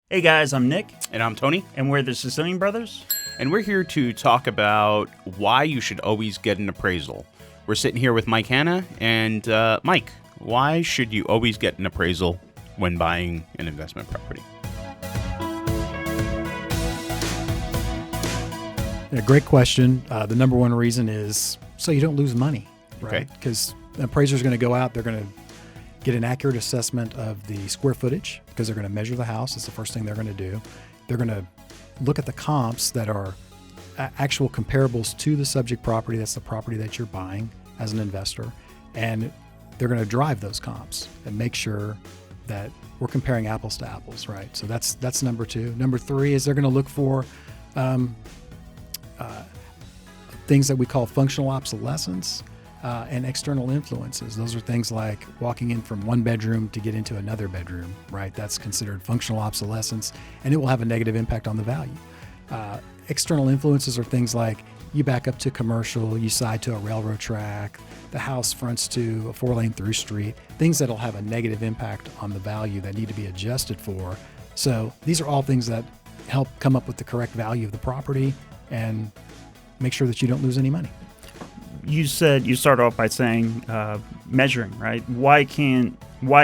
Hey guys, I'm Nick. And I'm Tony. And we're the Sicilian brothers. And we're here to talk about why you should always get an appraisal. We're sitting here with Mike Hanna. And Mike, why should you always get an appraisal when buying an investment property? Yeah, great question. The number one reason is so you don't lose money, right? Because the appraiser is going to go out, they're going to get an accurate assessment of the square footage because they're going to measure the house. That's the first thing they're going to do. They're going to look at the comps that are actual comparables to the subject property. That's the property that you're buying as an investor. And they're going to drive those comps and make sure that we're comparing apples to apples, right? So that's number two. Number three is they're going to look for things that we call functional obsolescence and external influences. Those are things like walking in from one bedroom to get into another bedroom, right? That's considered functional obsolescence, and it will have a negative impact on the value. External influences are things like you back up to commercial, you side to a railroad track, the house fronts to a 4-lane through street, things that'll have a negative impact on the value that need to be adjusted for. So these are all things that help come up with the correct value of the property and make sure that you don't lose any money. You said you start off by saying measuring, right? Why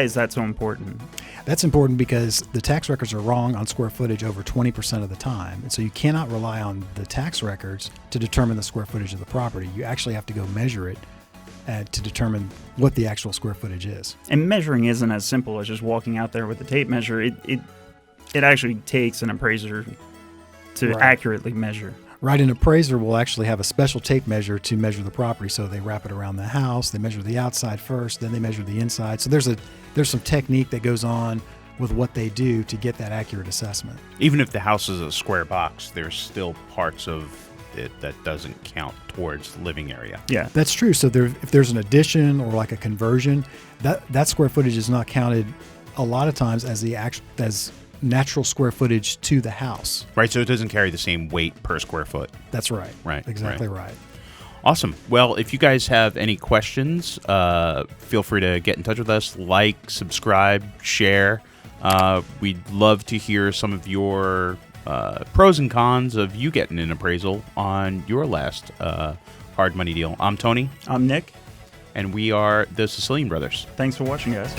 is that so important? That's important because the tax records are wrong on square footage over 20% of the time. And so you cannot rely on the tax records to determine the square footage of the property. You actually have to go measure it to determine what the actual square footage is. And measuring isn't as simple as just walking out there with a tape measure. It actually takes an appraiser to accurately measure. Right, an appraiser will actually have a special tape measure to measure the property. So they wrap it around the house, they measure the outside first, then they measure the inside. So there's some technique that goes on with what they do to get that accurate assessment. Even if the house is a square box, there's still parts of it that doesn't count towards the living area. Yeah, that's true. So if there's an addition or like a conversion, that square footage is not counted a lot of times as natural square footage to the house. Right, so it doesn't carry the same weight per square foot. That's right. Right. Exactly right. Awesome. Well, if you guys have any questions, feel free to get in touch with us, like, subscribe, share. We'd love to hear some of your pros and cons of you getting an appraisal on your last hard money deal. I'm Tony. I'm Nick. And we are the Sicilian brothers. Thanks for watching, guys.